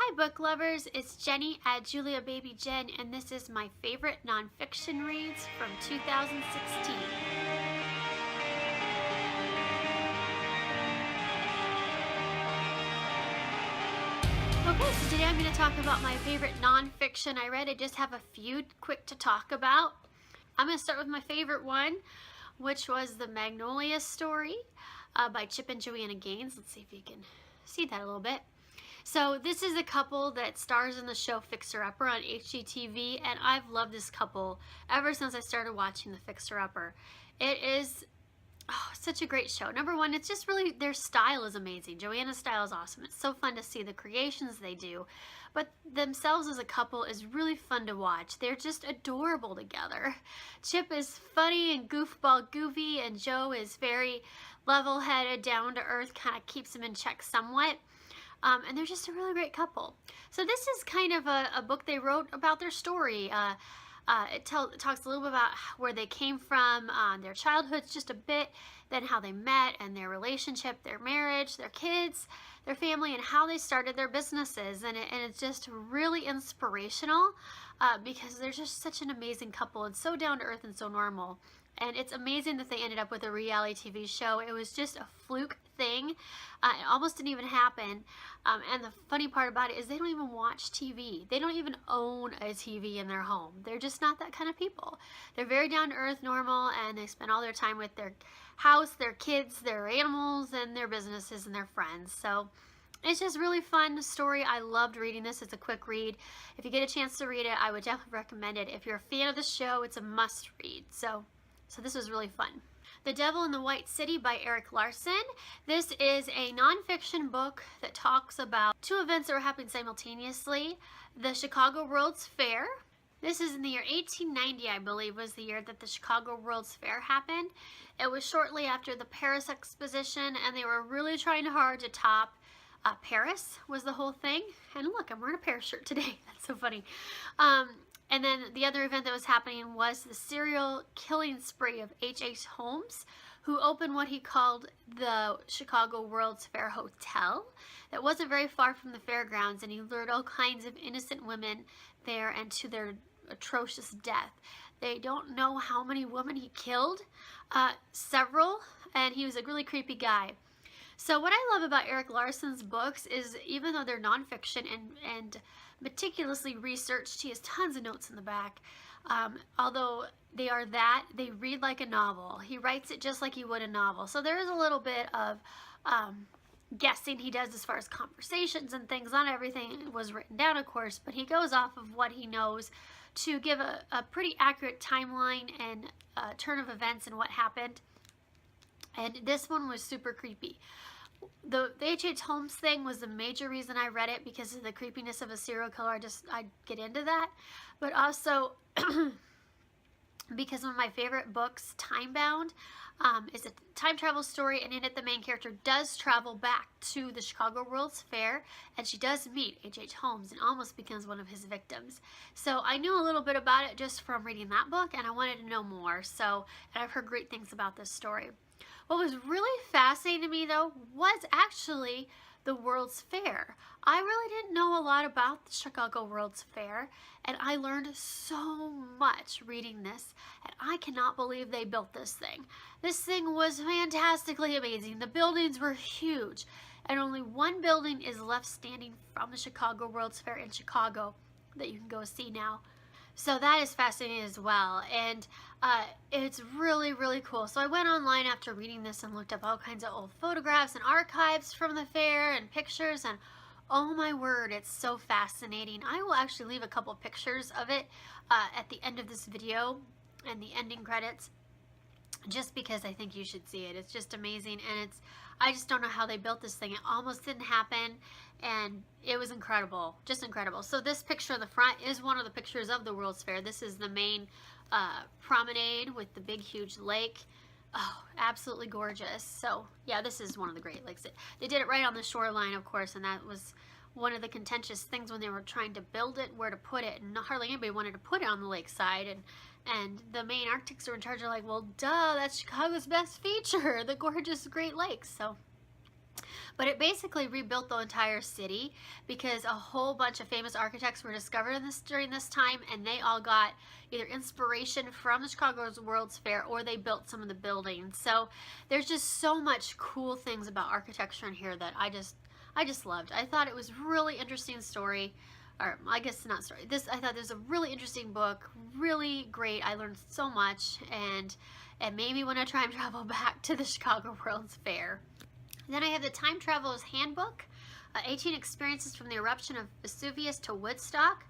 Hi book lovers, it's Jenny at Julia Baby Jen, and this is my favorite nonfiction reads from 2016. Okay, so today I'm going to talk about my favorite nonfiction I read. I just have a few quick to talk about. I'm going to start with my favorite one, which was the Magnolias story by Chip and Joanna Gaines. Let's see if you can see that a little bit. So this is a couple that stars in the show Fixer Upper on HGTV, and I've loved this couple ever since I started watching the Fixer Upper. It is such a great show. Number one, it's just really, their style is amazing. Joanna's style is awesome. It's so fun to see the creations they do, but themselves as a couple is really fun to watch. They're just adorable together. Chip is funny and goofball goofy, and Joe is very level-headed, down-to-earth, kind of keeps him in check somewhat. And they're just a really great couple. So this is kind of a book they wrote about their story. It talks a little bit about where they came from, their childhoods just a bit, then how they met and their relationship, their marriage, their kids, their family, and how they started their businesses. And it's just really inspirational because they're just such an amazing couple and so down to earth and so normal. And it's amazing that they ended up with a reality TV show. It was just a fluke thing. It almost didn't even happen. And the funny part about it is they don't even watch TV. They don't even own a TV in their home. They're just not that kind of people. They're very down to earth, normal, and they spend all their time with their house, their kids, their animals, and their businesses and their friends. So it's just really fun story. I loved reading this. It's a quick read. If you get a chance to read it, I would definitely recommend it. If you're a fan of the show, it's a must read. So this was really fun. The Devil in the White City by Erik Larson. This is a nonfiction book that talks about two events that were happening simultaneously. The Chicago World's Fair. This is in the year 1890, I believe, was the year that the Chicago World's Fair happened. It was shortly after the Paris Exposition, and they were really trying hard to top Paris was the whole thing. And look, I'm wearing a Paris shirt today. That's so funny. And then the other event that was happening was the serial killing spree of H.H. Holmes, who opened what he called the Chicago World's Fair Hotel that wasn't very far from the fairgrounds, and he lured all kinds of innocent women there and to their atrocious death. They don't know how many women he killed, several, and he was a really creepy guy. So what I love about Erik Larson's books is, even though they're nonfiction and meticulously researched, he has tons of notes in the back. Although they are that, they read like a novel. He writes it just like he would a novel. So there is a little bit of guessing he does as far as conversations and things. Not everything was written down, of course, but he goes off of what he knows to give a pretty accurate timeline and turn of events and what happened. And this one was super creepy. The H.H. Holmes thing was the major reason I read it, because of the creepiness of a serial killer. I'd get into that. But also because one of my favorite books, Time Bound, is a time travel story, and in it the main character does travel back to the Chicago World's Fair, and she does meet H.H. Holmes and almost becomes one of his victims. So I knew a little bit about it just from reading that book, and I wanted to know more. And I've heard great things about this story. What was really fascinating to me, though, was actually the World's Fair. I really didn't know a lot about the Chicago World's Fair, and I learned so much reading this, and I cannot believe they built this thing. This thing was fantastically amazing. The buildings were huge, and only one building is left standing from the Chicago World's Fair in Chicago that you can go see now. So that is fascinating as well, and it's really, really cool. So I went online after reading this and looked up all kinds of old photographs and archives from the fair and pictures, and oh my word, it's so fascinating. I will actually leave a couple pictures of it at the end of this video and the ending credits, just because I think you should see it. It's just amazing, and I just don't know how they built this thing. It almost didn't happen, and it was incredible, just incredible. So this picture on the front is one of the pictures of the World's Fair. This is the main promenade with the big huge lake. Oh, absolutely gorgeous. So yeah, this is one of the Great Lakes. They did it right on the shoreline, of course, and that was one of the contentious things when they were trying to build it, where to put it, and hardly anybody wanted to put it on the lakeside. And the main architects were in charge. Are like, well, duh, that's Chicago's best feature, the gorgeous Great Lakes. So But it basically rebuilt the entire city because a whole bunch of famous architects were discovered during this time, and they all got either inspiration from the Chicago's World's Fair or they built some of the buildings. So there's just so much cool things about architecture in here that I just loved. I thought it was really interesting story. Or I guess not story. I thought this was a really interesting book, really great. I learned so much, and it made me want to try and travel back to the Chicago World's Fair. Then I have the Time Traveler's Handbook, 18 Experiences from the Eruption of Vesuvius to Woodstock.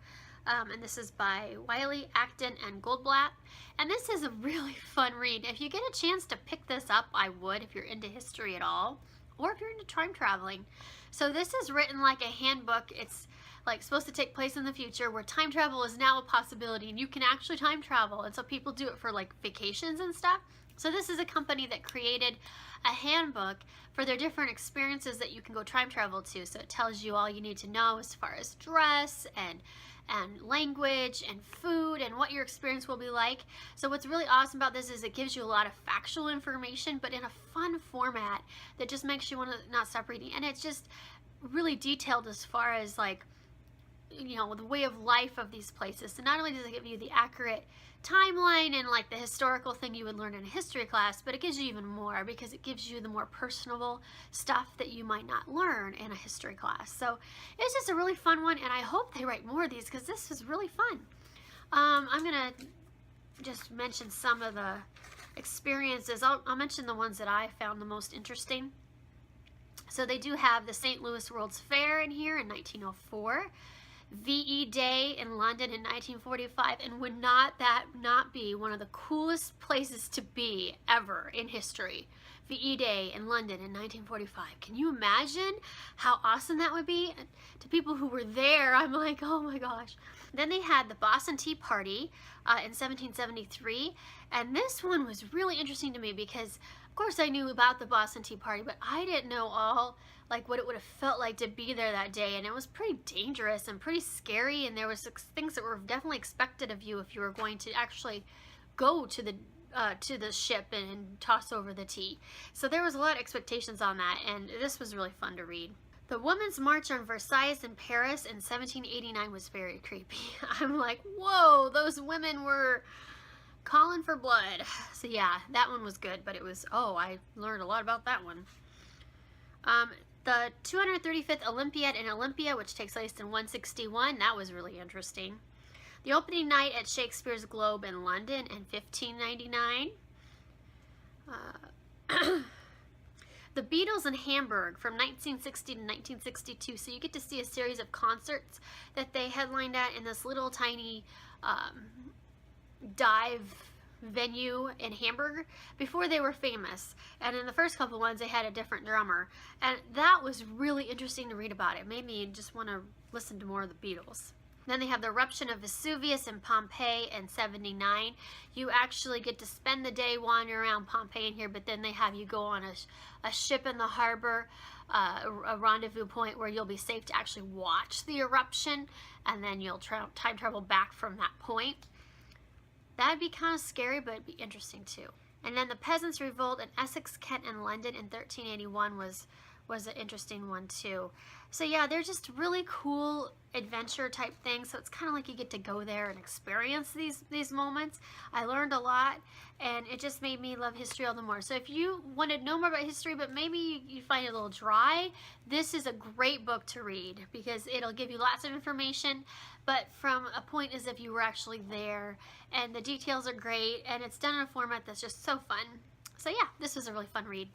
And this is by Wiley, Acton, and Goldblatt. And this is a really fun read. If you get a chance to pick this up, I would, if you're into history at all, or if you're into time traveling. So this is written like a handbook. It's like supposed to take place in the future where time travel is now a possibility and you can actually time travel. And so people do it for like vacations and stuff. So this is a company that created a handbook for their different experiences that you can go time travel to. So it tells you all you need to know as far as dress and language and food and what your experience will be like. So what's really awesome about this is it gives you a lot of factual information, but in a fun format that just makes you want to not stop reading. And it's just really detailed as far as like, you know, the way of life of these places. So not only does it give you the accurate timeline and like the historical thing you would learn in a history class, but it gives you even more because it gives you the more personable stuff that you might not learn in a history class. So it's just a really fun one, and I hope they write more of these because this was really fun. I'm gonna just mention some of the experiences. I'll mention the ones that I found the most interesting. So they do have the St. Louis World's Fair in here in 1904. VE Day in London in 1945, and would that not be one of the coolest places to be ever in history? VE Day in London in 1945. Can you imagine how awesome that would be? To people who were there, I'm like, oh my gosh. Then they had the Boston Tea Party in 1773, and this one was really interesting to me because of course I knew about the Boston Tea Party, but I didn't know all like what it would have felt like to be there that day, and it was pretty dangerous and pretty scary, and there was things that were definitely expected of you if you were going to actually go to the ship and toss over the tea. So there was a lot of expectations on that, and this was really fun to read. The Women's March on Versailles in Paris in 1789 was very creepy. I'm like, whoa, those women were calling for blood. So yeah, that one was good, but it was, I learned a lot about that one. The 235th Olympiad in Olympia, which takes place in 161, that was really interesting. The opening night at Shakespeare's Globe in London in 1599. The Beatles in Hamburg from 1960 to 1962. So you get to see a series of concerts that they headlined at in this little tiny dive venue in Hamburg before they were famous, and in the first couple ones they had a different drummer, and that was really interesting to read about. It made me just want to listen to more of the Beatles. Then they have the eruption of Vesuvius in Pompeii in 79. You actually get to spend the day wandering around Pompeii in here, but then they have you go on a ship in the harbor, a rendezvous point where you'll be safe to actually watch the eruption, and then you'll time travel back from that point. That'd be kind of scary, but it'd be interesting too. And then the Peasants' Revolt in Essex, Kent, and London in 1381 was an interesting one too. So yeah, they're just really cool adventure type things. So it's kind of like you get to go there and experience these moments. I learned a lot, and it just made me love history all the more. So if you want to know more about history, but maybe you find it a little dry, this is a great book to read because it'll give you lots of information, but from a point as if you were actually there, and the details are great, and it's done in a format that's just so fun. So yeah, this was a really fun read.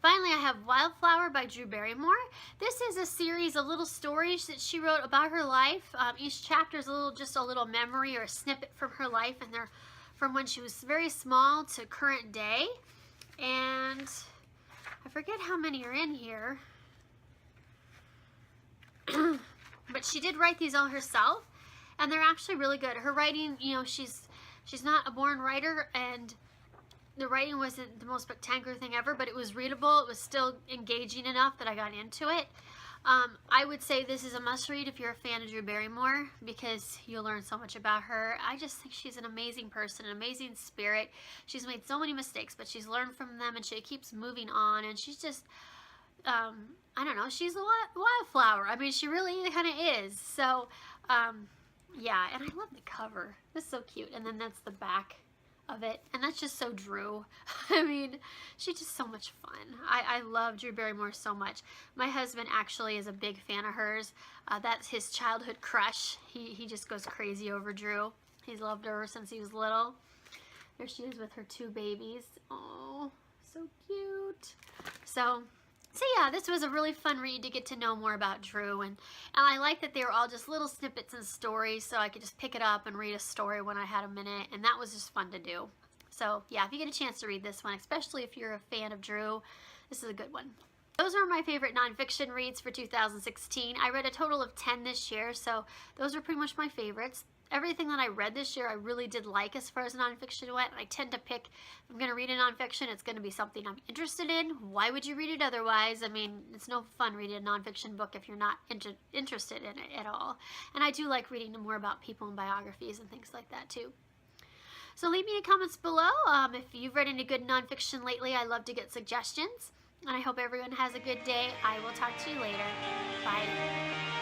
Finally, I have Wildflower by Drew Barrymore. This is a series of little stories that she wrote about her life. Each chapter is just a little memory or a snippet from her life, and they're from when she was very small to current day. And I forget how many are in here, but she did write these all herself, and they're actually really good. Her writing, you know, she's not a born writer, and the writing wasn't the most spectacular thing ever, but it was readable. It was still engaging enough that I got into it. I would say this is a must read if you're a fan of Drew Barrymore, because you'll learn so much about her. I just think she's an amazing person, an amazing spirit. She's made so many mistakes, but she's learned from them, and she keeps moving on, and she's just I don't know, she's a wildflower. I mean, she really kind of is. So, yeah, and I love the cover. It's so cute. And then that's the back of it, and that's just so Drew. I mean, she's just so much fun. I love Drew Barrymore so much. My husband actually is a big fan of hers. That's his childhood crush. He just goes crazy over Drew. He's loved her since he was little. There she is with her 2 babies. Oh, so cute. So yeah, this was a really fun read to get to know more about Drew, and I like that they were all just little snippets and stories, so I could just pick it up and read a story when I had a minute, and that was just fun to do. So yeah, if you get a chance to read this one, especially if you're a fan of Drew, this is a good one. Those are my favorite nonfiction reads for 2016. I read a total of 10 this year, so those are pretty much my favorites. Everything that I read this year I really did like as far as nonfiction went. I tend to pick, if I'm going to read a nonfiction, it's going to be something I'm interested in. Why would you read it otherwise? I mean, it's no fun reading a nonfiction book if you're not interested in it at all. And I do like reading more about people and biographies and things like that too. So leave me in the comments below if you've read any good nonfiction lately. I love to get suggestions. And I hope everyone has a good day. I will talk to you later. Bye.